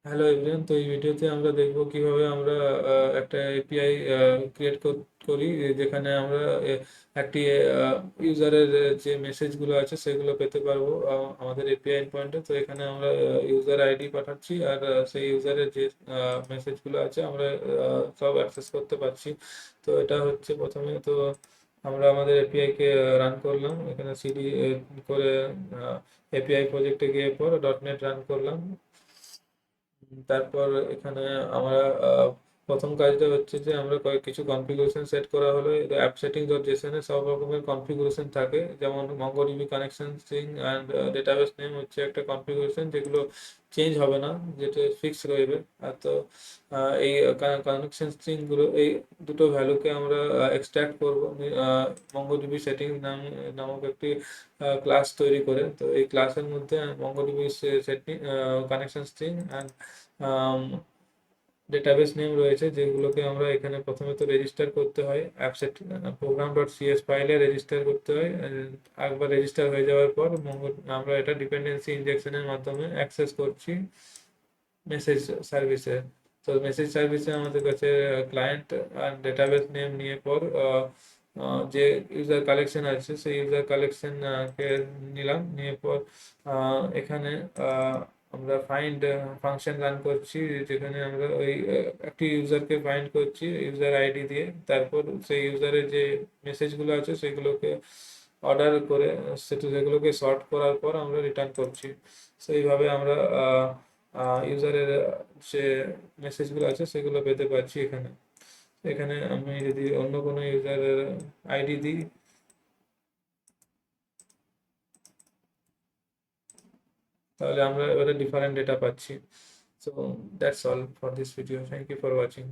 Hello everyone, তো এই ভিডিওতে আমরা দেখব কিভাবে আমরা একটা এপিআই ক্রিয়েট করি, যেখানে আমরা একটি ইউজারের যে মেসেজগুলো আছে সেগুলো পেতে পারবো আমাদের এপিআই পয়েন্টে। তো এখানে আমরা ইউজার আইডি পাঠাচ্ছি, আর সেই ইউজারের যে মেসেজগুলো আছে আমরা সব অ্যাক্সেস করতে পারছি। তো এটা হচ্ছে প্রথমে। তো আমরা আমাদের এপিআই কে রান করলাম, এখানে সিডি করে এপিআই প্রজেক্টে গিয়ে পর ডট নেট রান করলাম। তারপর এখানে আমরা প্রথম কাজটা হচ্ছে যে আমরা কিছু কনফিগারেশন সেট করা হলো। অ্যাপ সেটিং ডট জেসন এ সব রকমের কনফিগারেশন থাকে, যেমন MongoDB connection string and database name হচ্ছে একটা কনফিগারেশন যেগুলো চেঞ্জ হবে না, যেটা ফিক্স রইবে। আর তো এই কানেকশন স্ট্রিং গুলো, এই দুটো ভ্যালুকে আমরা এক্সট্রাক্ট করব মঙ্গোডিবি সেটিং নামক একটি ক্লাস তৈরি করে। তো এই ক্লাসের মধ্যে MongoDB setting connection string and database name রয়েছে, যেগুলোকে আমরা এখানে প্রথমে তো রেজিস্টার করতে হয়, অ্যাপসেট প্রোগ্রাম ডট সিএস ফাইলে রেজিস্টার করতে হয়। একবার রেজিস্টার হয়ে যাওয়ার পর আমরা এটা ডিপেন্ডেন্সি ইনজেকশনের মাধ্যমে অ্যাক্সেস করছি মেসেজ সার্ভিসে। তো মেসেজ সার্ভিসে আমাদের কাছে ক্লায়েন্ট আর ডেটাবেস নেম নিয়ে পর যে ইউজার কালেকশন আছে সেই ইউজার কালেকশন কে নিলাম, নিয়ে পর এখানে আমরা ফাইন্ড ফাংশন রান করছি, যেখানে আমরা ওই একটি ইউজারকে ফাইন্ড করছি ইউজার আইডি দিয়ে। তারপর সেই ইউজারের যে মেসেজগুলো আছে সেগুলোকে অর্ডার করে সেগুলোকে সর্ট করার পর আমরা রিটার্ন করছি। তো এইভাবে আমরা ইউজারের যে মেসেজগুলো আছে সেগুলো পেতে পারছি এখানে। এখানে আমি যদি অন্য কোনো ইউজারের আইডি দিই, তাহলে আমরা এবারে ডিফারেন্ট ডেটা পাচ্ছি। So that's all for this video. Thank you for watching.